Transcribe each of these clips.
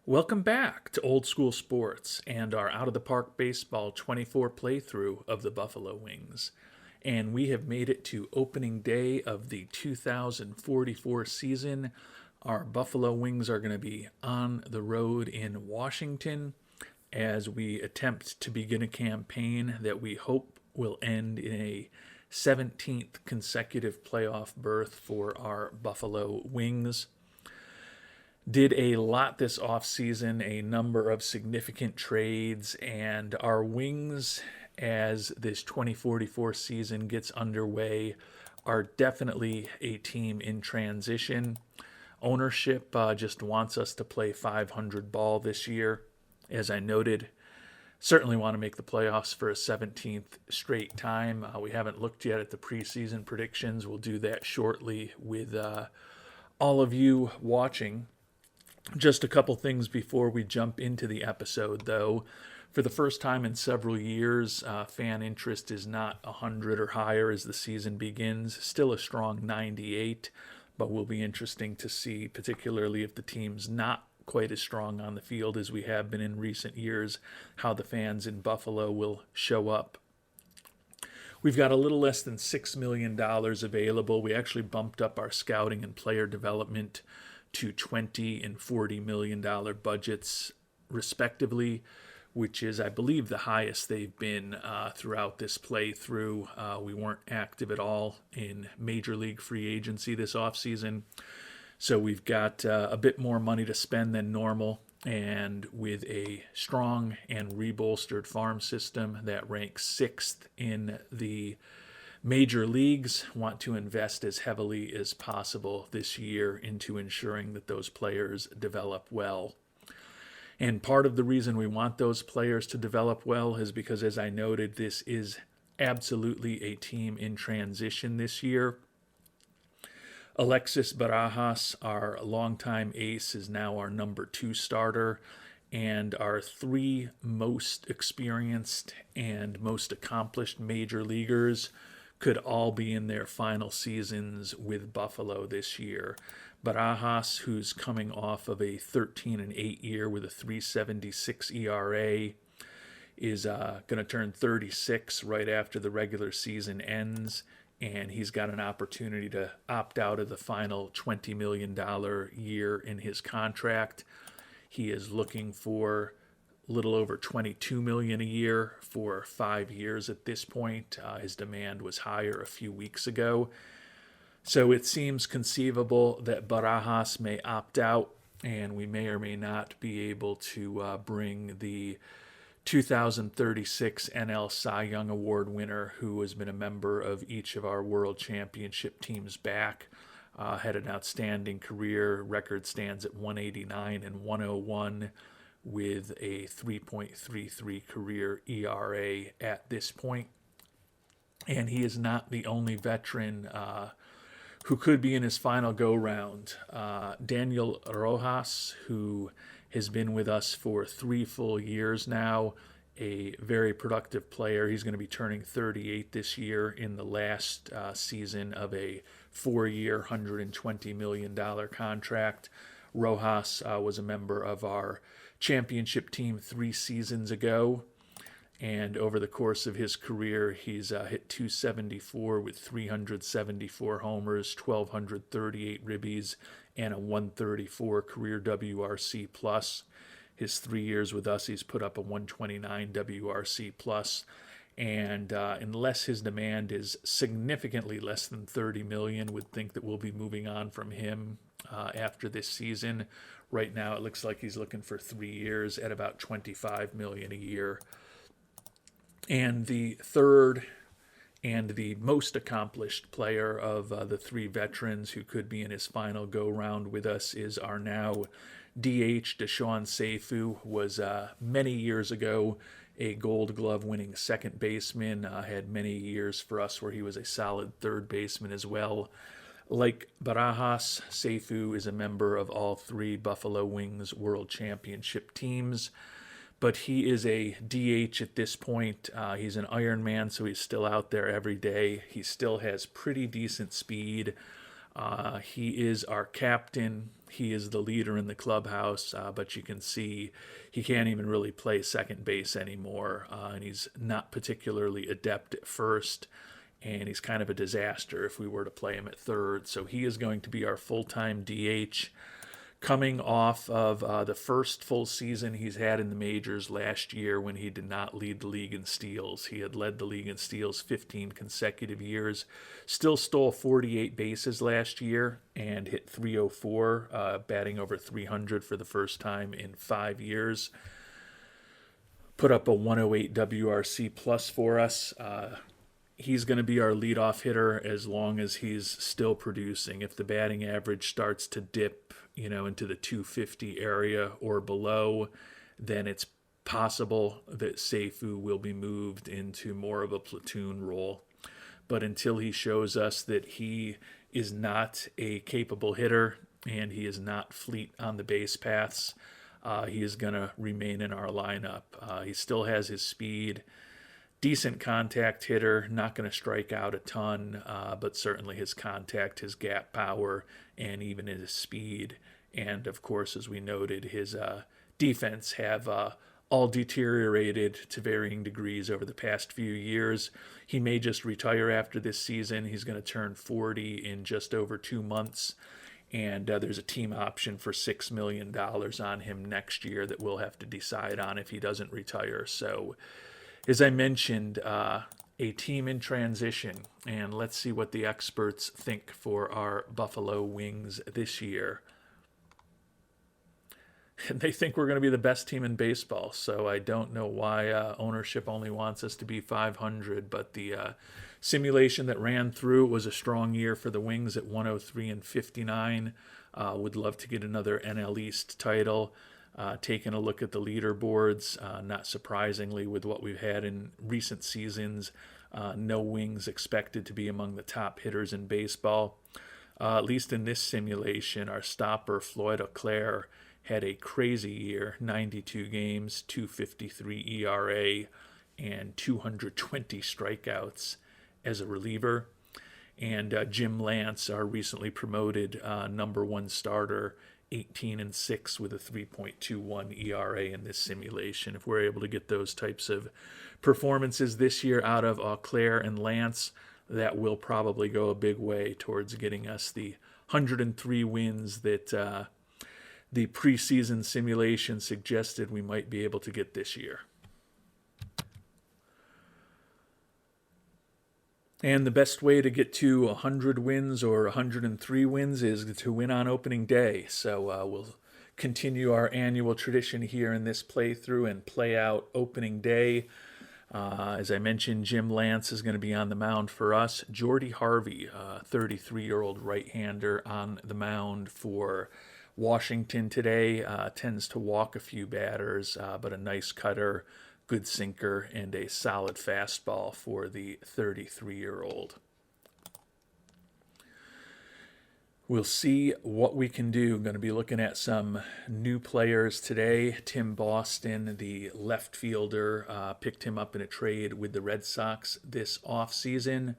Welcome back to Old School Sports and our Out of the Park Baseball 24 playthrough of the Buffalo Wings. And we have made it to opening day of the 2044 season. Our Buffalo Wings are going to be on the road in Washington as we attempt to begin a campaign that we hope will end in a 17th consecutive playoff berth for our Buffalo Wings. Did a lot this offseason, a number of significant trades, and our Wings, as this 2044 season gets underway, are definitely a team in transition. Ownership just wants us to play 500 ball this year. As I noted, certainly want to make the playoffs for a 17th straight time. We haven't looked yet at the preseason predictions. We'll do that shortly with all of you watching. Just a couple things before we jump into the episode, though. For the first time in several years, fan interest is not 100 or higher as the season begins. Still a strong 98, but will be interesting to see, particularly if the team's not quite as strong on the field as we have been in recent years, how the fans in Buffalo will show up. We've got a little less than $6 million available. We actually bumped up our scouting and player development to $20 and $40 million budgets, respectively, which is, I believe, the highest they've been throughout this playthrough. We weren't active at all in Major League free agency this offseason, so we've got a bit more money to spend than normal, and with a strong and rebolstered farm system that ranks 6th in the major leagues, want to invest as heavily as possible this year into ensuring that those players develop well. And part of the reason we want those players to develop well is because, as I noted, this is absolutely a team in transition this year. Alexis Barajas, our longtime ace, is now our number 2 starter, and our 3 most experienced and most accomplished major leaguers could all be in their final seasons with Buffalo this year. Barajas, who's coming off of a 13-8 year with a 3.76 ERA, is going to turn 36 right after the regular season ends, and he's got an opportunity to opt out of the final $20 million year in his contract. He is looking for little over $22 million a year for 5 years at this point. His demand was higher a few weeks ago. So it seems conceivable that Barajas may opt out, and we may or may not be able to bring the 2036 NL Cy Young Award winner, who has been a member of each of our World Championship teams, back. Had an outstanding career. Record stands at 189 and 101. With a 3.33 career ERA at this point. And he is not the only veteran who could be in his final go-round. Daniel Rojas, who has been with us for 3 full years now, a very productive player. He's going to be turning 38 this year in the last season of a 4-year, $120 million contract. Rojas was a member of our championship team 3 seasons ago, and over the course of his career, he's hit 274 with 374 homers, 1,238 ribbies, and a 134 career WRC plus. His 3 years with us, he's put up a 129 WRC plus, and unless his demand is significantly less than $30 million, would think that we'll be moving on from him after this season. Right now, it looks like he's looking for 3 years at about $25 million a year. And the third and the most accomplished player of the 3 veterans who could be in his final go-round with us is our now DH Deshaun Seifu. Was many years ago a Gold Glove winning second baseman. Had many years for us where he was a solid third baseman as well. Like Barajas, Seifu is a member of all 3 Buffalo Wings World Championship teams, but he is a DH at this point. He's an Ironman, so he's still out there every day. He still has pretty decent speed. He is our captain. He is the leader in the clubhouse, but you can see he can't even really play second base anymore, and he's not particularly adept at first, and he's kind of a disaster if we were to play him at third. So he is going to be our full-time DH, coming off of the first full season he's had in the majors last year when he did not lead the league in steals. He had led the league in steals 15 consecutive years, still stole 48 bases last year and hit 304, batting over 300 for the first time in 5 years. Put up a 108 WRC plus for us. He's going to be our leadoff hitter as long as he's still producing. If the batting average starts to dip, into the 250 area or below, then it's possible that Seifu will be moved into more of a platoon role. But until he shows us that he is not a capable hitter and he is not fleet on the base paths, he is going to remain in our lineup. He still has his speed. Decent contact hitter, not going to strike out a ton, but certainly his contact, his gap power, and even his speed. And of course, as we noted, his defense have all deteriorated to varying degrees over the past few years. He may just retire after this season. He's going to turn 40 in just over 2 months. And there's a team option for $6 million on him next year that we'll have to decide on if he doesn't retire. So, as I mentioned, a team in transition, and let's see what the experts think for our Buffalo Wings this year. And they think we're going to be the best team in baseball, so I don't know why ownership only wants us to be 500, but the simulation that ran through was a strong year for the Wings at 103-59. Would love to get another NL East title. Taking a look at the leaderboards, not surprisingly with what we've had in recent seasons, no Wings expected to be among the top hitters in baseball. At least in this simulation, our stopper, Floyd Auclair, had a crazy year, 92 games, 2.53 ERA, and 220 strikeouts as a reliever. And Jim Lance, our recently promoted number one starter, 18-6 with a 3.21 ERA in this simulation. If we're able to get those types of performances this year out of Auclair and Lance, that will probably go a big way towards getting us the 103 wins that the preseason simulation suggested we might be able to get this year. And the best way to get to 100 wins or 103 wins is to win on opening day. So we'll continue our annual tradition here in this playthrough and play out opening day. As I mentioned, Jim Lance is going to be on the mound for us. Jordy Harvey, 33-year-old right-hander, on the mound for Washington today. Tends to walk a few batters, but a nice cutter, good sinker, and a solid fastball for the 33-year-old. We'll see what we can do. I'm going to be looking at some new players today. Tim Boston, the left fielder, picked him up in a trade with the Red Sox this offseason.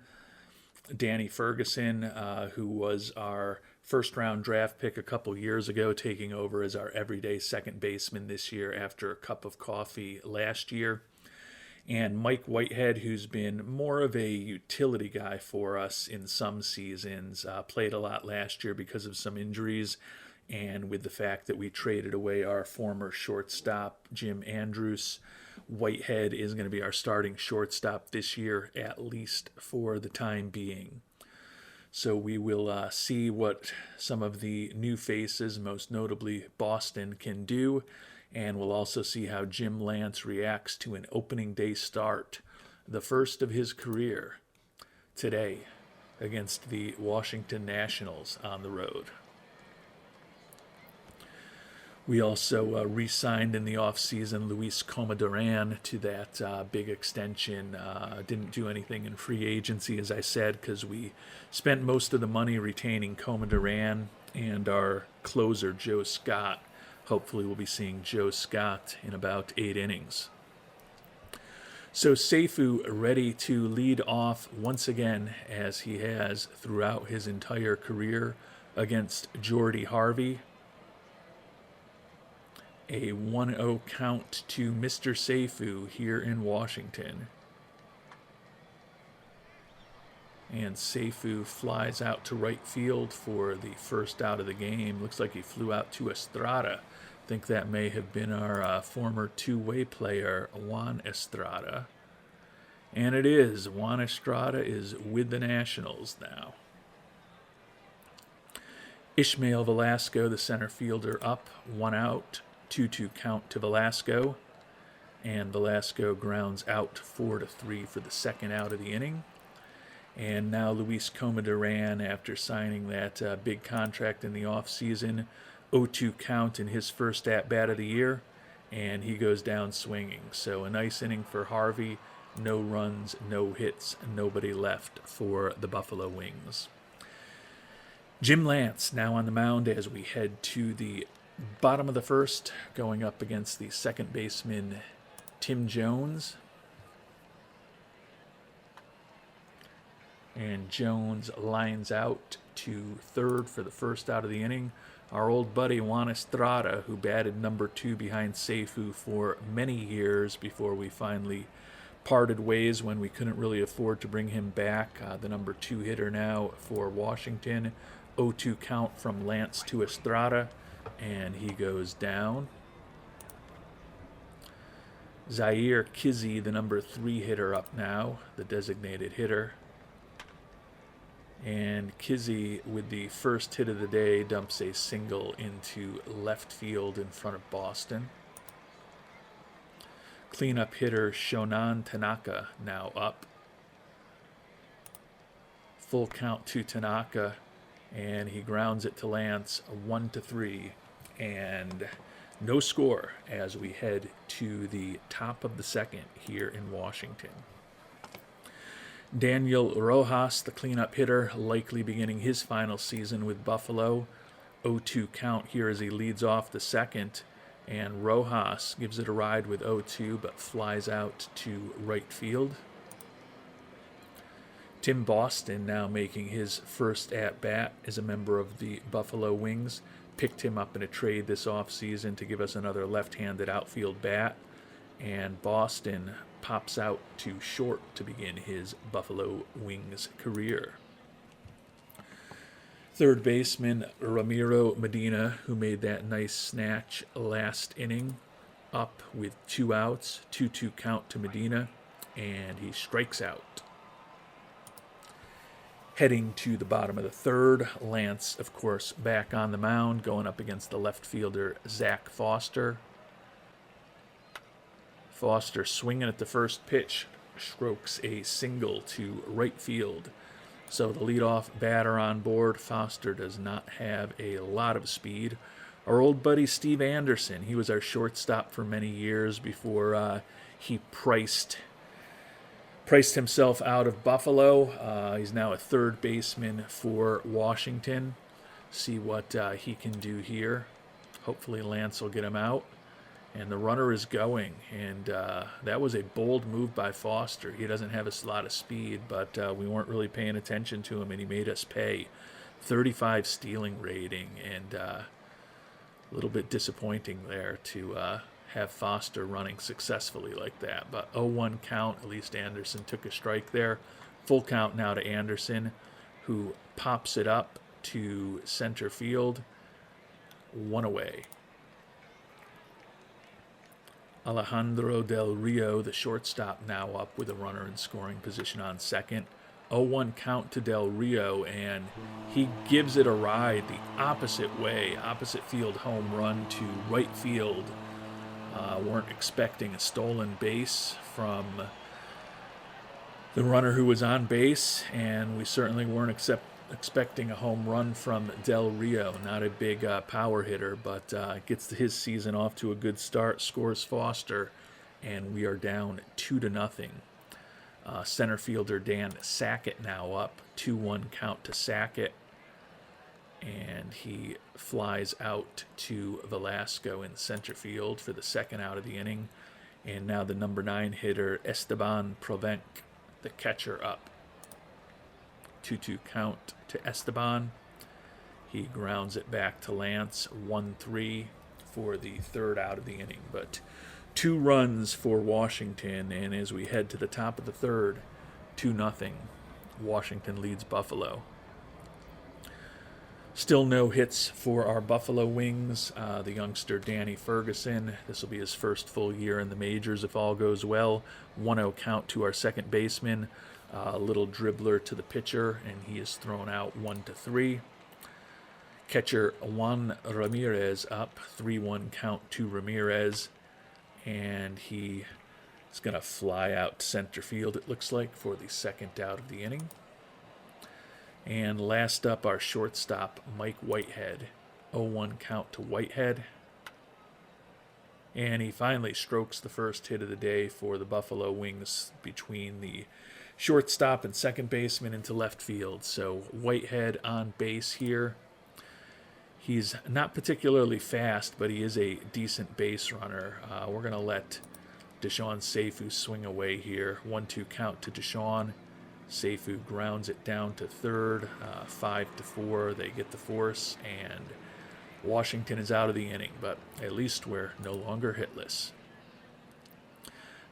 Danny Ferguson, who was our first-round draft pick a couple years ago, taking over as our everyday second baseman this year after a cup of coffee last year. And Mike Whitehead, who's been more of a utility guy for us in some seasons, played a lot last year because of some injuries, and with the fact that we traded away our former shortstop, Jim Andrews, Whitehead is going to be our starting shortstop this year, at least for the time being. So we will see what some of the new faces, most notably Boston, can do. And we'll also see how Jim Lance reacts to an opening day start, the first of his career, today against the Washington Nationals on the road. We also re-signed in the offseason Luis Comadran to that big extension. Didn't do anything in free agency, as I said, because we spent most of the money retaining Comadran and our closer, Joe Scott. Hopefully we'll be seeing Joe Scott in about 8 innings. So Seifu ready to lead off once again, as he has throughout his entire career, against Jordy Harvey. A 1-0 count to Mr. Seifu here in Washington. And Seifu flies out to right field for the first out of the game. Looks like he flew out to Estrada. I think that may have been our former two-way player, Juan Estrada. And it is. Juan Estrada is with the Nationals now. Ishmael Velasco, the center fielder, up, 1 out, 2-2 count to Velasco. And Velasco grounds out 4-3 for the second out of the inning. And now Luis Comadran, after signing that big contract in the offseason, 0-2 count in his first at-bat of the year, and he goes down swinging. So a nice inning for Harvey. No runs, no hits, nobody left for the Buffalo Wings. Jim Lance now on the mound as we head to the bottom of the first, going up against the second baseman, Tim Jones. And Jones lines out to third for the first out of the inning. Our old buddy Juan Estrada, who batted number 2 behind Seifu for many years before we finally parted ways when we couldn't really afford to bring him back. The number 2 hitter now for Washington. 0-2 count from Lance to Estrada, and he goes down. Zaire Kizzy, the number 3 hitter, up now, the designated hitter. And Kizzy, with the first hit of the day, dumps a single into left field in front of Boston. Cleanup hitter Shonan Tanaka now up. Full count to Tanaka, and he grounds it to Lance, 1-3. And no score as we head to the top of the second here in Washington. Daniel Rojas, the cleanup hitter, likely beginning his final season with Buffalo. 0-2 count here as he leads off the second. And Rojas gives it a ride with 0-2, but flies out to right field. Tim Boston now making his first at-bat as a member of the Buffalo Wings. Picked him up in a trade this offseason to give us another left-handed outfield bat. And Boston pops out to short to begin his Buffalo Wings career. Third baseman Ramiro Medina, who made that nice snatch last inning, up with 2 outs, 2-2 count to Medina, and he strikes out. Heading to the bottom of the third, Lance, of course, back on the mound, going up against the left fielder Zach Foster. Foster swinging at the first pitch, strokes a single to right field. So the leadoff batter on board. Foster does not have a lot of speed. Our old buddy Steve Anderson, he was our shortstop for many years before he priced himself out of Buffalo. He's now a third baseman for Washington. See what he can do here. Hopefully Lance will get him out. And the runner is going, and that was a bold move by Foster. He doesn't have a lot of speed, but we weren't really paying attention to him, and he made us pay. 35 stealing rating, and a little bit disappointing there to have Foster running successfully like that. But 0-1 count, at least Anderson took a strike there. Full count now to Anderson, who pops it up to center field. 1 away. Alejandro Del Rio, the shortstop, now up with a runner in scoring position on second. 0-1 count to Del Rio, and he gives it a ride the opposite way, opposite field home run to right field. Weren't expecting a stolen base from the runner who was on base, and we certainly weren't expecting a home run from Del Rio. Not a big power hitter, but gets his season off to a good start, scores Foster, and we are down 2-0. Center fielder Dan Sackett now up, 2-1 count to Sackett, and he flies out to Velasco in center field for the second out of the inning. And now the number 9 hitter, Esteban Provenc, the catcher, up. 2-2 count to Esteban. He grounds it back to Lance, 1-3 for the third out of the inning. But 2 runs for Washington, and as we head to the top of the third, 2-0. Washington leads Buffalo. Still no hits for our Buffalo Wings. The youngster Danny Ferguson, this will be his first full year in the majors if all goes well. 1-0 count to our second baseman. A little dribbler to the pitcher, and he is thrown out 1-3. Catcher Juan Ramirez up, 3-1 count to Ramirez, and he is going to fly out to center field, it looks like, for the second out of the inning. And last up, our shortstop, Mike Whitehead. 0-1 count to Whitehead. And he finally strokes the first hit of the day for the Buffalo Wings between the shortstop and second baseman into left field. So Whitehead on base here. He's not particularly fast, but he is a decent base runner. We're going to let Deshaun Seifu swing away here. 1-2 count to Deshaun. Seifu grounds it down to third, 5-4. They get the force, and Washington is out of the inning, but at least we're no longer hitless.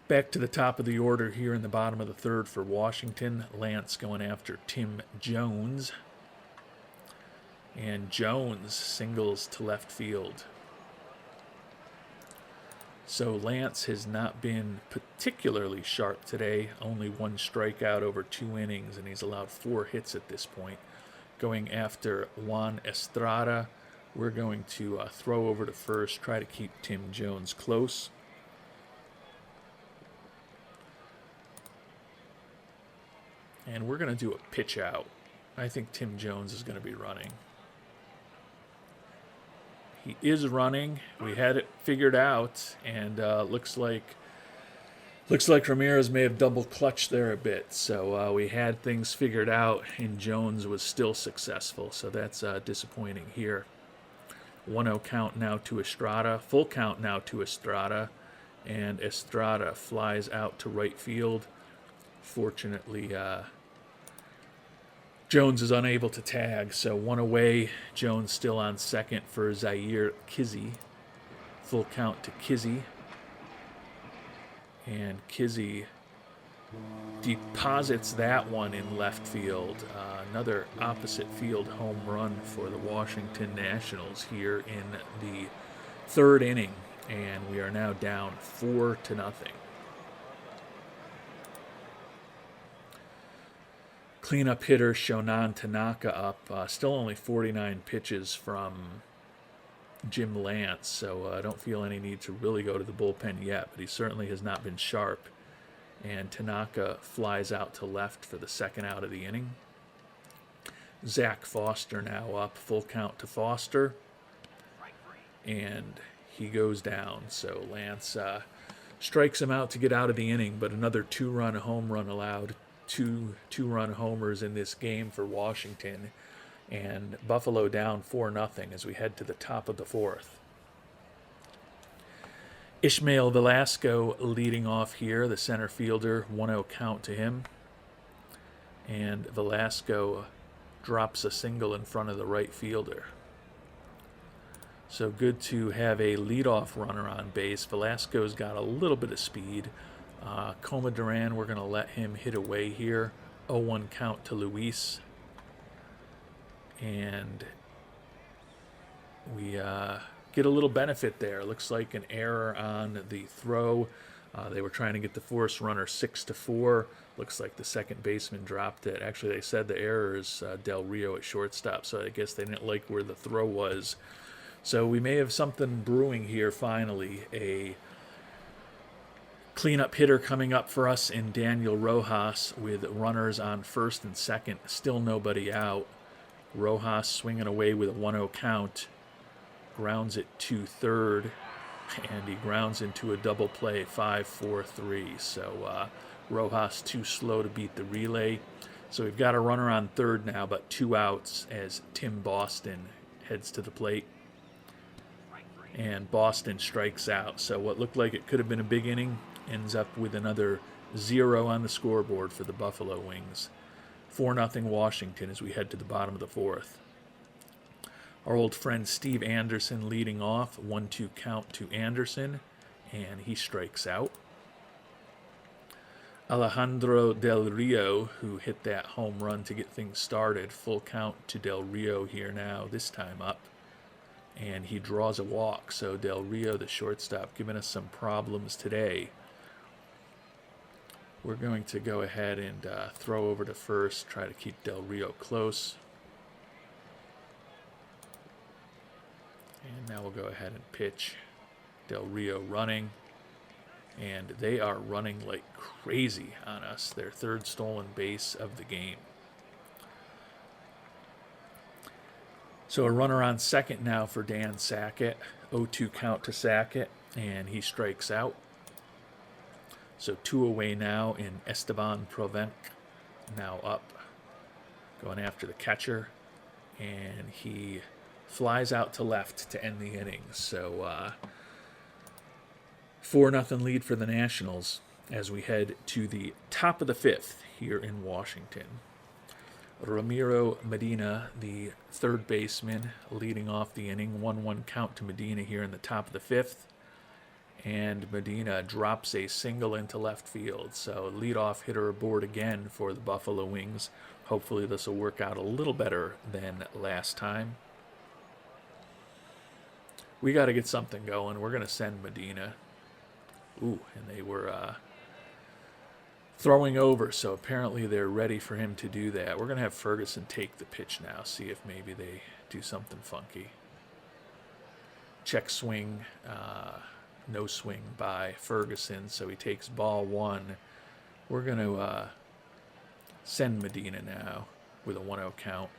Back to the top of the order here in the bottom of the third for Washington. Lance going after Tim Jones. And Jones singles to left field. So Lance has not been particularly sharp today. Only 1 strikeout over 2 innings, and he's allowed 4 hits at this point. Going after Juan Estrada. We're going to throw over to first, try to keep Tim Jones close. And we're going to do a pitch out. I think Tim Jones is going to be running. He is running. We had it figured out, and looks like Ramirez may have double clutched there a bit. So we had things figured out, and Jones was still successful. So that's disappointing here. 1-0 count now to Estrada. Full count now to Estrada, and Estrada flies out to right field. Fortunately, Jones is unable to tag, so 1 away. Jones still on second for Zaire Kizzy. Full count to Kizzy. And Kizzy deposits that one in left field. Another opposite field home run for the Washington Nationals here in the third inning. And we are now down 4-0. Cleanup hitter Shonan Tanaka up. Still only 49 pitches from Jim Lance, so I don't feel any need to really go to the bullpen yet, but he certainly has not been sharp. And Tanaka flies out to left for the second out of the inning. Zach Foster now up. Full count to Foster. And he goes down, so Lance strikes him out to get out of the inning, but another 2-run home run allowed. Two-run homers in this game for Washington, and Buffalo down 4-0 as we head to the top of the fourth. Ishmael Velasco leading off here, the center fielder, 1-0 count to him, and Velasco drops a single in front of the right fielder. So good to have a leadoff runner on base. Velasco's got a little bit of speed. Coma Duran, we're going to let him hit away here. 0-1 count to Luis. And we get a little benefit there. Looks like an error on the throw. They were trying to get the force runner 6-4. Looks like the second baseman dropped it. Actually, they said the error is Del Rio at shortstop, so I guess they didn't like where the throw was. So we may have something brewing here finally. A cleanup hitter coming up for us in Daniel Rojas with runners on first and second. Still nobody out. Rojas swinging away with a 1-0 count. Grounds it to third, and he grounds into a double play, 5-4-3. So Rojas too slow to beat the relay. So we've got a runner on third now, but 2 outs as Tim Boston heads to the plate. and Boston strikes out. So what looked like it could have been a big inning ends up with another 0 on the scoreboard for the Buffalo Wings. 4-0 Washington as we head to the bottom of the fourth. Our old friend Steve Anderson leading off, 1-2 count to Anderson, and he strikes out. Alejandro Del Rio, who hit that home run to get things started, full count to Del Rio here now, this time up. And he draws a walk, so Del Rio, the shortstop, giving us some problems today. We're going to go ahead and throw over to first, try to keep Del Rio close. And now we'll go ahead and pitch. Del Rio running. And they are running like crazy on us. Their third stolen base of the game. So a runner on second now for Dan Sackett. 0-2 count to Sackett, and he strikes out. So 2 away now in Esteban Provenc, now up, going after the catcher, and he flies out to left to end the inning. So 4-0 lead for the Nationals as we head to the top of the fifth here in Washington. Ramiro Medina, the third baseman, leading off the inning. 1-1 count to Medina here in the top of the fifth. And Medina drops a single into left field. So leadoff hitter aboard again for the Buffalo Wings. Hopefully this will work out a little better than last time. We got to get something going. We're going to send Medina. Ooh, and they were throwing over, so apparently they're ready for him to do that. We're going to have Ferguson take the pitch now, see if maybe they do something funky. Check swing, no swing by Ferguson, so he takes ball one. We're going to send Medina now with a 1-0 count.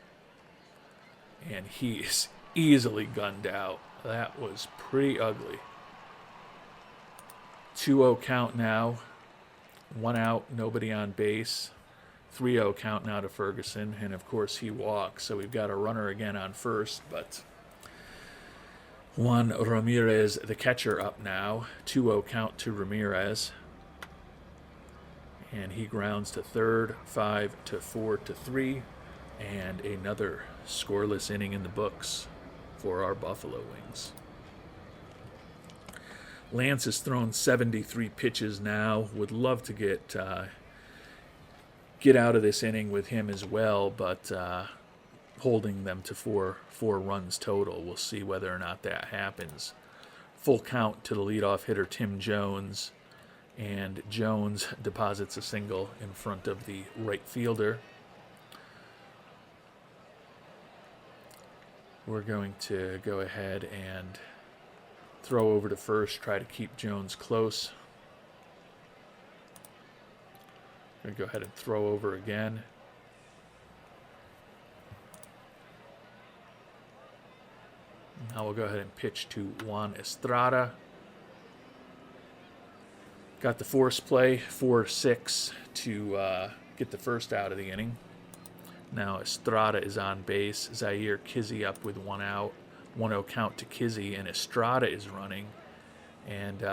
And he is easily gunned out. That was pretty ugly. 2-0 count now. 1 out, nobody on base. 3-0 count now to Ferguson, and of course he walks, so we've got a runner again on first, but Juan Ramirez, the catcher, up now. 2-0 count to Ramirez, and he grounds to third. 5-4-3, and another scoreless inning in the books for our Buffalo Wings. Lance has thrown 73 pitches now. Would love to get out of this inning with him as well, but holding them to four runs total. We'll see whether or not that happens. Full count to the leadoff hitter, Tim Jones, and Jones deposits a single in front of the right fielder. We're going to go ahead and throw over to first, try to keep Jones close. I'm going to go ahead and throw over again. Now we'll go ahead and pitch to Juan Estrada. Got the force play, 4-6 to get the first out of the inning. Now Estrada is on base. Zaire Kizzy up with 1 out. 1-0 count to Kizzy, and Estrada is running. And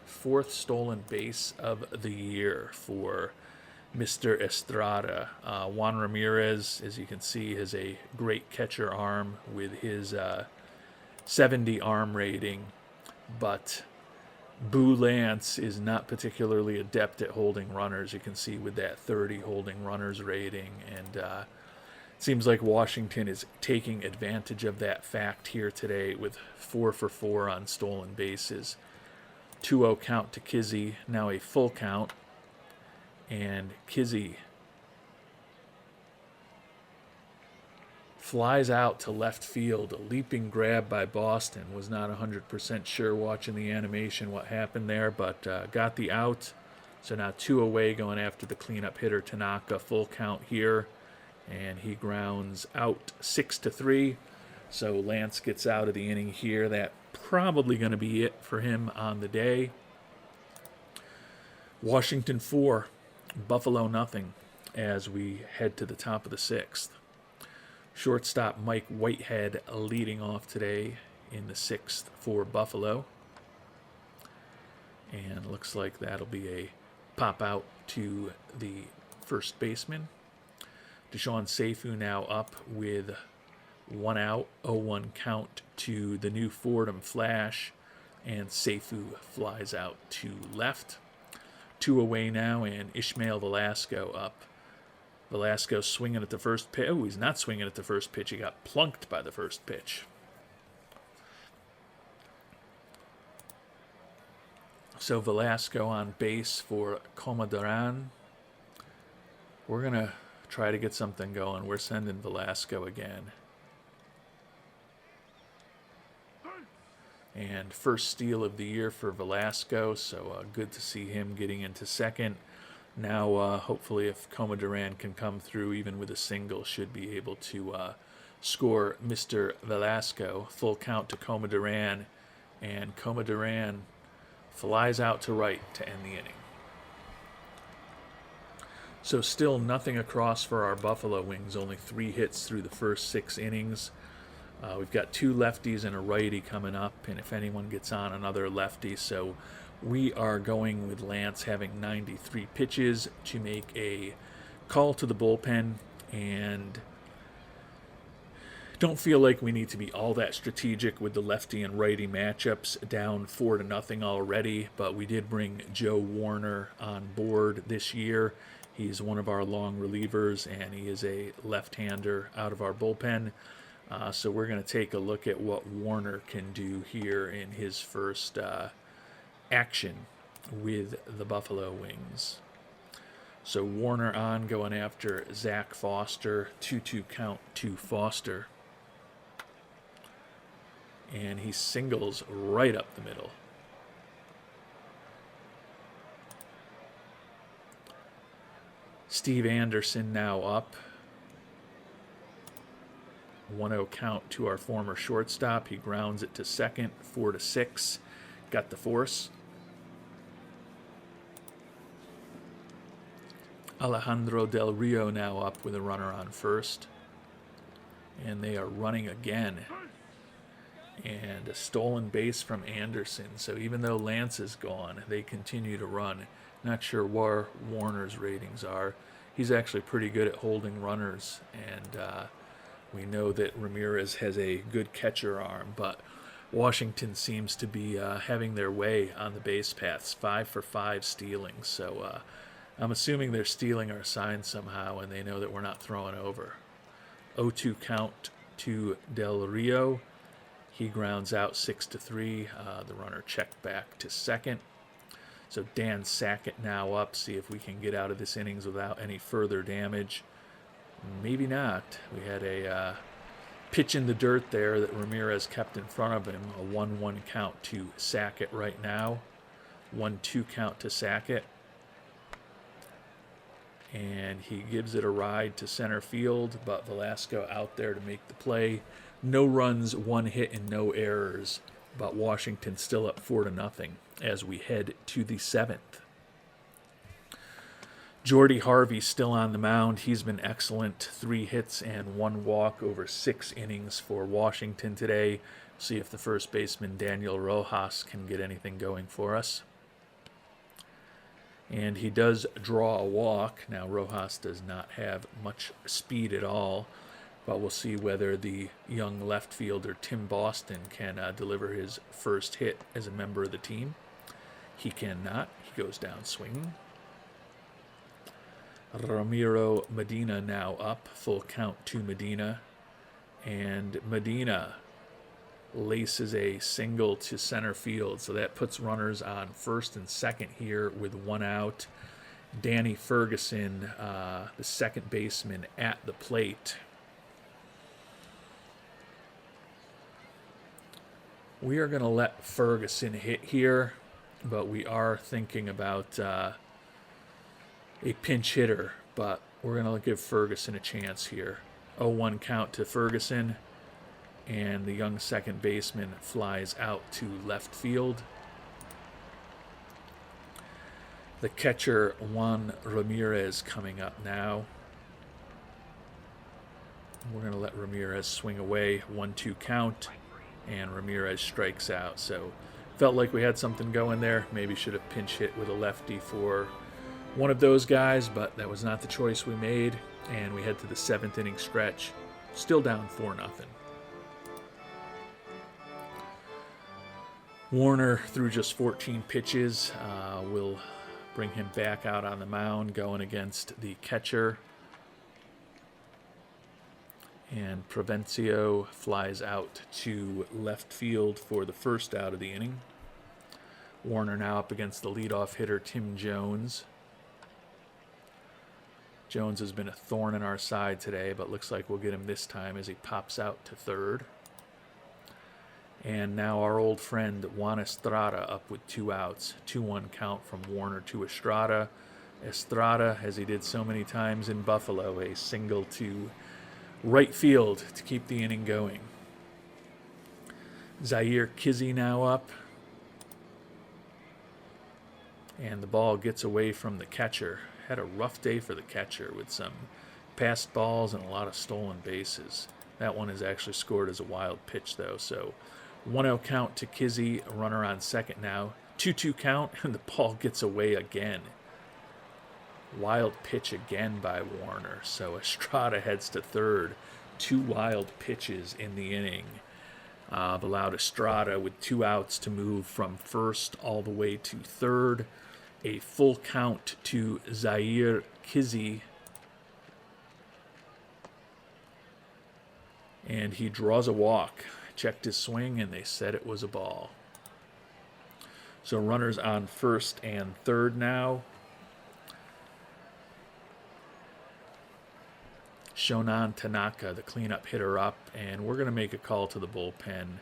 fourth stolen base of the year for Mr. Estrada. Juan Ramirez, as you can see, has a great catcher arm with his 70 arm rating, but Boo Lance is not particularly adept at holding runners. You can see with that 30 holding runners rating, and seems like Washington is taking advantage of that fact here today with 4 for 4 on stolen bases. 2-0 count to Kizzy, now a full count, and Kizzy flies out to left field. A leaping grab by Boston. Was not 100% sure watching the animation what happened there, but got the out. So now 2 away, going after the cleanup hitter Tanaka. Full count here, and he grounds out 6-3. So Lance gets out of the inning here. That probably going to be it for him on the day. Washington 4, Buffalo nothing as we head to the top of the 6th. Shortstop Mike Whitehead leading off today. in the 6th for Buffalo. And looks like that'll be a pop out to the first baseman. Deshaun Seifu now up with 1 out, 0-1 count to the new Fordham Flash, and Seifu flies out to left. 2 away now, and Ishmael Velasco up. Velasco swinging at the first pitch. Oh, he's not swinging at the first pitch. He got plunked by the first pitch. So Velasco on base for Comadran. We're going to try to get something going. We're sending Velasco again. And first steal of the year for Velasco, so good to see him getting into second. Now, hopefully, if Comadran can come through, even with a single, should be able to score Mr. Velasco. Full count to Comadran, and Comadran flies out to right to end the inning. So still nothing across for our Buffalo Wings, only 3 hits through the first 6 innings. We've got 2 lefties and a righty coming up, and if anyone gets on, another lefty. So we are going with Lance having 93 pitches to make a call to the bullpen, and don't feel like we need to be all that strategic with the lefty and righty matchups, down 4-0 already, but we did bring Joe Warner on board this year. He's one of our long relievers, and he is a left-hander out of our bullpen. So we're going to take a look at what Warner can do here in his first action with the Buffalo Wings. So Warner on, going after Zach Foster. 2-2 count to Foster. And he singles right up the middle. Steve Anderson now up. 1-0 count to our former shortstop. He grounds it to second, 4-6. Got the force. Alejandro Del Rio now up with a runner on first. And they are running again. And a stolen base from Anderson. So even though Lance is gone, they continue to run. Not sure where Warner's ratings are. He's actually pretty good at holding runners. And we know that Ramirez has a good catcher arm, but Washington seems to be having their way on the base paths, 5 for 5 stealing. So I'm assuming they're stealing our signs somehow, and they know that we're not throwing over. 0-2 count to Del Rio. He grounds out 6-3. The runner checked back to second. So Dan Sackett now up. See if we can get out of this innings without any further damage. Maybe not. We had a pitch in the dirt there that Ramirez kept in front of him. A 1-1 count to Sackett right now. 1-2 count to Sackett. And he gives it a ride to center field, but Velasco out there to make the play. No runs, 1 hit, and no errors. But Washington still up 4-0 as we head to the 7th. Jordy Harvey still on the mound. He's been excellent. 3 hits and 1 walk over 6 innings for Washington today. See if the first baseman, Daniel Rojas, can get anything going for us. And he does draw a walk. Now, Rojas does not have much speed at all, but we'll see whether the young left fielder, Tim Boston, can deliver his first hit as a member of the team. He cannot. He goes down swinging. Ramiro Medina now up. Full count to Medina. And Medina laces a single to center field. So that puts runners on first and second here with 1 out. Danny Ferguson, the second baseman, at the plate. We are going to let Ferguson hit here, but we are thinking about a pinch hitter, but we're going to give Ferguson a chance here. 0-1 count to Ferguson, and the young second baseman flies out to left field. The catcher, Juan Ramirez, coming up now. We're going to let Ramirez swing away. 1-2 count. and Ramirez strikes out. So felt like we had something going there. Maybe should have pinch hit with a lefty for one of those guys, but that was not the choice we made. And we head to the 7th inning stretch, still down 4-0. Warner threw just 14 pitches. Will bring him back out on the mound, going against the catcher. And Provencio flies out to left field for the first out of the inning. Warner now up against the leadoff hitter, Tim Jones. Jones has been a thorn in our side today, but looks like we'll get him this time as he pops out to third. And now our old friend Juan Estrada up with 2 outs. 2-1 count from Warner to Estrada. Estrada, as he did so many times in Buffalo, a single to right field to keep the inning going. Zaire Kizzy now up. And the ball gets away from the catcher. Had a rough day for the catcher with some passed balls and a lot of stolen bases. That one is actually scored as a wild pitch, though. So 1-0 count to Kizzy, a runner on second now. 2-2 count, and the ball gets away again. Wild pitch again by Warner. So Estrada heads to third. 2 wild pitches in the inning. Allowed Estrada with 2 outs to move from first all the way to third. A full count to Zaire Kizzy. And he draws a walk. Checked his swing, and they said it was a ball. So runners on first and third now. Shonan Tanaka, the cleanup hitter, up, and we're going to make a call to the bullpen.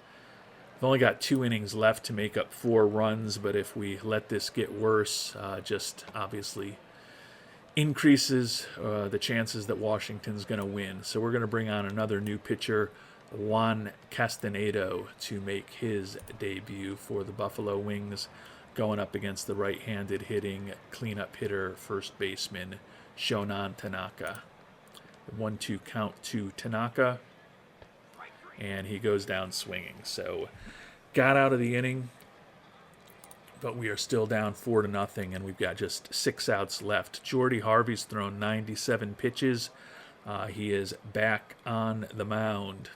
We've only got 2 innings left to make up 4 runs, but if we let this get worse, just obviously increases the chances that Washington's going to win. So we're going to bring on another new pitcher, Juan Castaneda, to make his debut for the Buffalo Wings, going up against the right-handed hitting cleanup hitter, first baseman Shonan Tanaka. 1-2 count to Tanaka, and he goes down swinging. So got out of the inning, but we are still down 4-0, and we've got just 6 outs left. Jordy Harvey's thrown 97 pitches. He is back on the mound.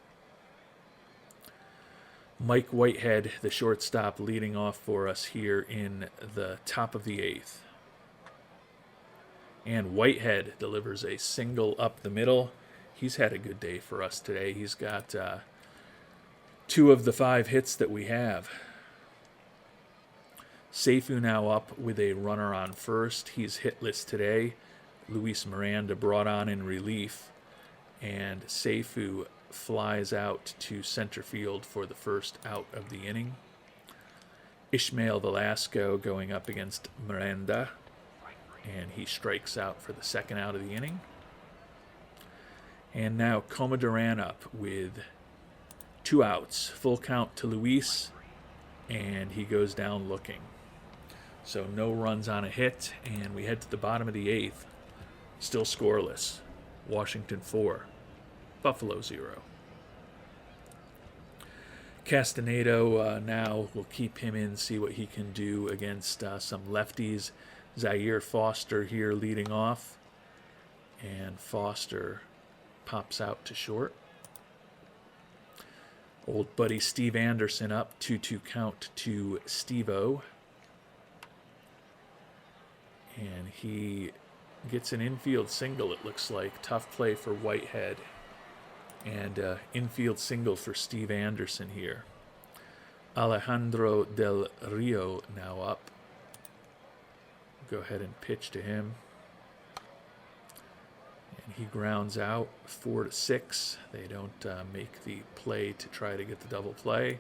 Mike Whitehead, the shortstop, leading off for us here in the top of the 8th. And Whitehead delivers a single up the middle. He's had a good day for us today. He's got 2 of the 5 hits that we have. Seifu now up with a runner on first. He's hitless today. Luis Miranda brought on in relief. And Seifu flies out to center field for the first out of the inning. Ishmael Velasco going up against Miranda. And he strikes out for the second out of the inning. And now Coma Duran up with 2 outs. Full count to Luis, and he goes down looking. So no runs on a hit, and we head to the bottom of the 8th. Still scoreless. Washington 4, Buffalo 0. Castaneda now will keep him in, see what he can do against some lefties. Zaire Foster here leading off, and Foster pops out to short. Old buddy Steve Anderson up, 2-2 count to Steve-O. And he gets an infield single, it looks like. Tough play for Whitehead. And infield single for Steve Anderson here. Alejandro Del Rio now up. Go ahead and pitch to him. And he grounds out 4-6. They don't make the play to try to get the double play.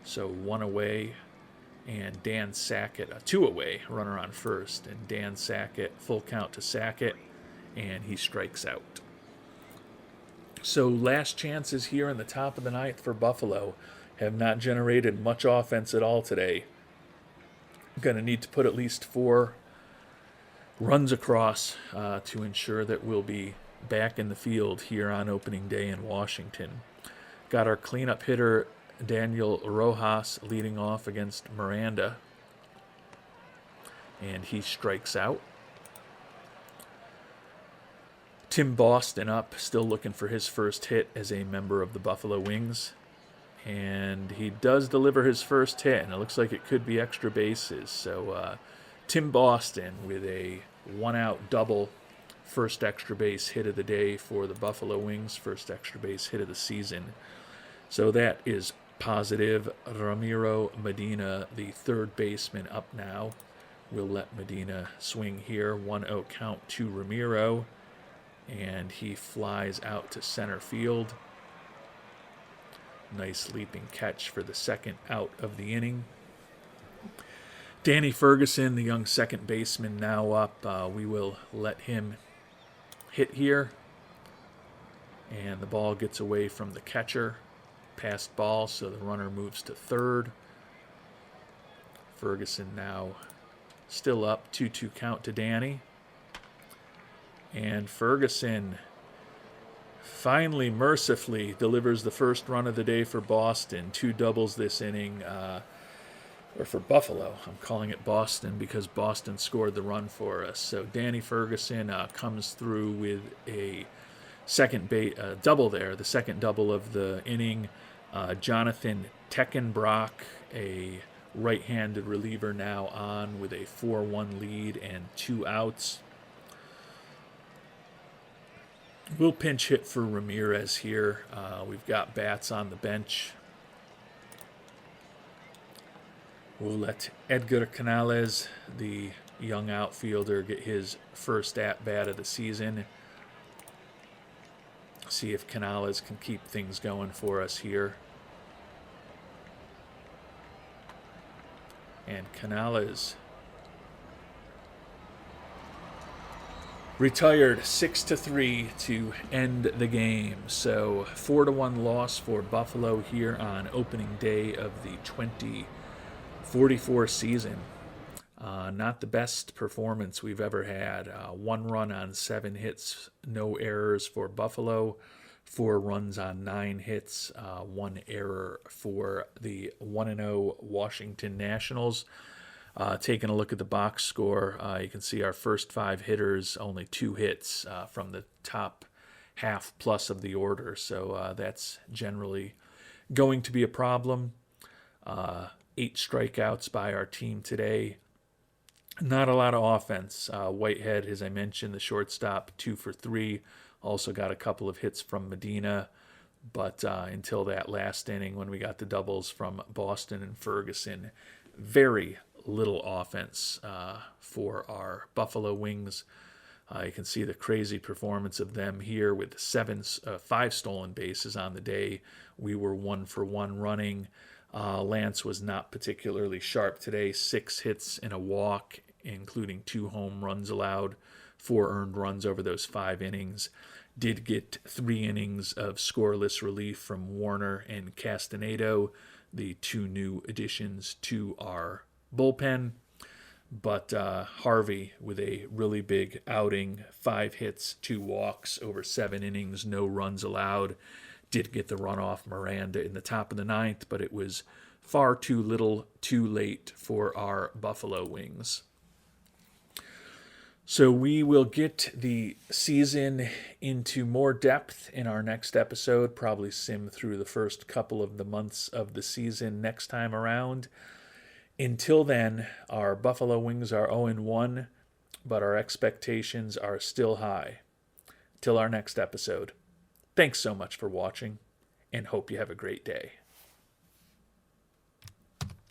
So 1 away. And Dan Sackett, 2 away, runner on first. And Dan Sackett, full count to Sackett. And he strikes out. So last chances here in the top of the 9th for Buffalo have not generated much offense at all today. Going to need to put at least 4 runs across to ensure that we'll be back in the field here on opening day in Washington. Got our cleanup hitter Daniel Rojas leading off against Miranda. And he strikes out. Tim Boston up, still looking for his first hit as a member of the Buffalo Wings. And he does deliver his first hit, and it looks like it could be extra bases. So Tim Boston with a one-out double, first extra base hit of the day for the Buffalo Wings, first extra base hit of the season. So that is positive. Ramiro Medina, the third baseman, up now. We'll let Medina swing here. 1-0 count to Ramiro, and he flies out to center field. Nice leaping catch for the second out of the inning. Danny Ferguson, the young second baseman, now up. We will let him hit here. And the ball gets away from the catcher. Passed ball, so the runner moves to third. Ferguson now still up. 2-2 count to Danny. And Ferguson finally, mercifully, delivers the first run of the day for Boston. 2 doubles this inning, or for Buffalo. I'm calling it Boston because Boston scored the run for us. So Danny Ferguson comes through with a double there, the second double of the inning. Jonathan Teckenbrock, a right-handed reliever, now on with a 4-1 lead and 2 outs. We'll pinch hit for Ramirez here. We've got bats on the bench. We'll let Edgar Canales, the young outfielder, get his first at-bat of the season. See if Canales can keep things going for us here. And Canales retired 6-3 to end the game. So 4-1 loss for Buffalo here on opening day of the 2044 season. Not the best performance we've ever had. 1 run on 7 hits, no errors for Buffalo. 4 runs on 9 hits, 1 error for the 1-0 Washington Nationals. Taking a look at the box score, you can see our first 5 hitters, only 2 hits from the top half plus of the order. So that's generally going to be a problem. 8 strikeouts by our team today. Not a lot of offense. Whitehead, as I mentioned, the shortstop, 2 for 3. Also got a couple of hits from Medina. But until that last inning when we got the doubles from Boston and Ferguson, very little offense for our Buffalo Wings. You can see the crazy performance of them here with 5 stolen bases on the day. We were 1 for 1 running. Lance was not particularly sharp today. 6 hits and a walk, including 2 home runs allowed, 4 earned runs over those 5 innings. Did get 3 innings of scoreless relief from Warner and Castaneda, the 2 new additions to our bullpen. But Harvey with a really big outing, 5 hits, 2 walks over 7 innings, no runs allowed. Did get the run off Miranda in the top of the 9th, but it was far too little, too late for our Buffalo Wings. So we will get the season into more depth in our next episode, probably sim through the first couple of the months of the season next time around. Until then, our Buffalo Wings are 0-1, but our expectations are still high. Till our next episode. Thanks so much for watching, and hope you have a great day.